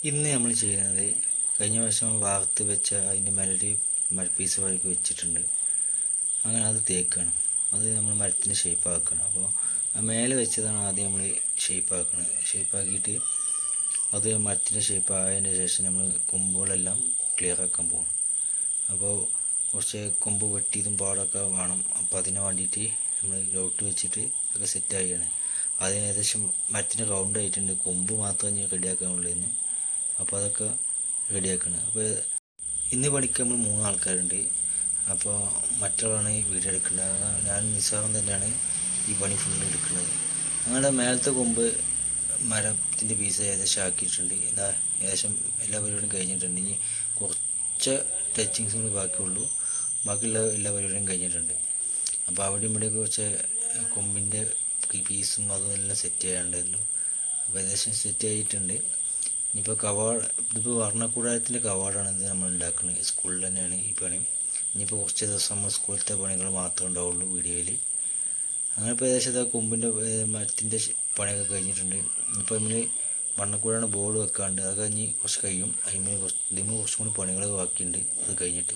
ഇന്ന് നമ്മൾ ചെയ്യുന്നത് കഴിഞ്ഞ വർഷം വാർത്ത് വെച്ച അതിൻ്റെ മേലൊരു മരപ്പീസ് വഴിക്ക് വെച്ചിട്ടുണ്ട്. അങ്ങനെ അത് തേക്കണം. അത് നമ്മൾ മരത്തിൻ്റെ ഷേപ്പാക്കണം. അപ്പോൾ ആ മേലെ വെച്ചതാണ് ആദ്യം നമ്മൾ ഷേപ്പാക്കുന്നത്. ഷേപ്പാക്കിയിട്ട് അത് മരത്തിൻ്റെ ഷേപ്പ് ആയതിന് ശേഷം നമ്മൾ കൊമ്പുകളെല്ലാം ക്ലിയർ ആക്കാൻ പോകും. അപ്പോൾ കുറച്ച് കൊമ്പ് വെട്ടിയതും പാടൊക്കെ വേണം. അപ്പോൾ അതിന് വേണ്ടിയിട്ട് നമ്മൾ ഗ്രൗട്ട് വെച്ചിട്ട് ഒക്കെ സെറ്റാവുകയാണ്. അതിന് ഏകദേശം മരത്തിൻ്റെ റൗണ്ട് ആയിട്ടുണ്ട്. കൊമ്പ് മാത്രമേ ഇനി റെഡിയാക്കാനുള്ളൂ. അപ്പോൾ അതൊക്കെ റെഡിയാക്കണം. അപ്പോൾ ഇന്ന് പണിക്ക് നമ്മൾ 3 ആൾക്കാരുണ്ട്. അപ്പോൾ മറ്റുള്ളവരാണ് ഈ വീഡിയോ എടുക്കേണ്ടത്. ഞാൻ നിസ്സാരം തന്നെയാണ് ഈ പണി ഫുള്ള് എടുക്കുന്നത്. ഞങ്ങളുടെ മേലത്തെ കൊമ്പ് മരത്തിൻ്റെ പീസ് ഏകദേശം ആക്കിയിട്ടുണ്ട്. ഇതാ ഏകദേശം എല്ലാ പരിപാടിയും കഴിഞ്ഞിട്ടുണ്ട്. ഇനി കുറച്ച് ടച്ചിങ്സ് കൂടി ബാക്കിയുള്ളൂ. ബാക്കിയുള്ള എല്ലാ പരിപാടിയും കഴിഞ്ഞിട്ടുണ്ട്. അപ്പോൾ അവിടെയും ഇവിടെയൊക്കെ കുറച്ച് കൊമ്പിൻ്റെ പീസും അതെല്ലാം സെറ്റ് ചെയ്യാനുണ്ടായിരുന്നു. അപ്പോൾ ഏകദേശം സെറ്റ് ആയിട്ടുണ്ട്. ഇനിയിപ്പോൾ ഇതിപ്പോൾ വർണ്ണക്കൂടാരത്തിൻ്റെ കവാടമാണ് ഇത് നമ്മൾ ഉണ്ടാക്കുന്നത്. സ്കൂളിൽ തന്നെയാണ് ഈ പണി. ഇനിയിപ്പോൾ കുറച്ച് ദിവസം നമ്മൾ സ്കൂളിലത്തെ പണികൾ മാത്രമേ ഉണ്ടാവുള്ളൂ വീഡിയോയിൽ. അങ്ങനെ ഇപ്പോൾ ഏകദേശം കൊമ്പിൻ്റെ മരത്തിൻ്റെ പണിയൊക്കെ കഴിഞ്ഞിട്ടുണ്ട്. ഇപ്പോൾ നമ്മൾ വർണ്ണക്കൂടാണ് ബോർഡ് വെക്കാണ്ട്. അത് കഴിഞ്ഞ് കുറച്ച് കഴിയും. ഇതിന് കുറച്ചും കൂടി പണികൾ ബാക്കിയുണ്ട്. അത് കഴിഞ്ഞിട്ട്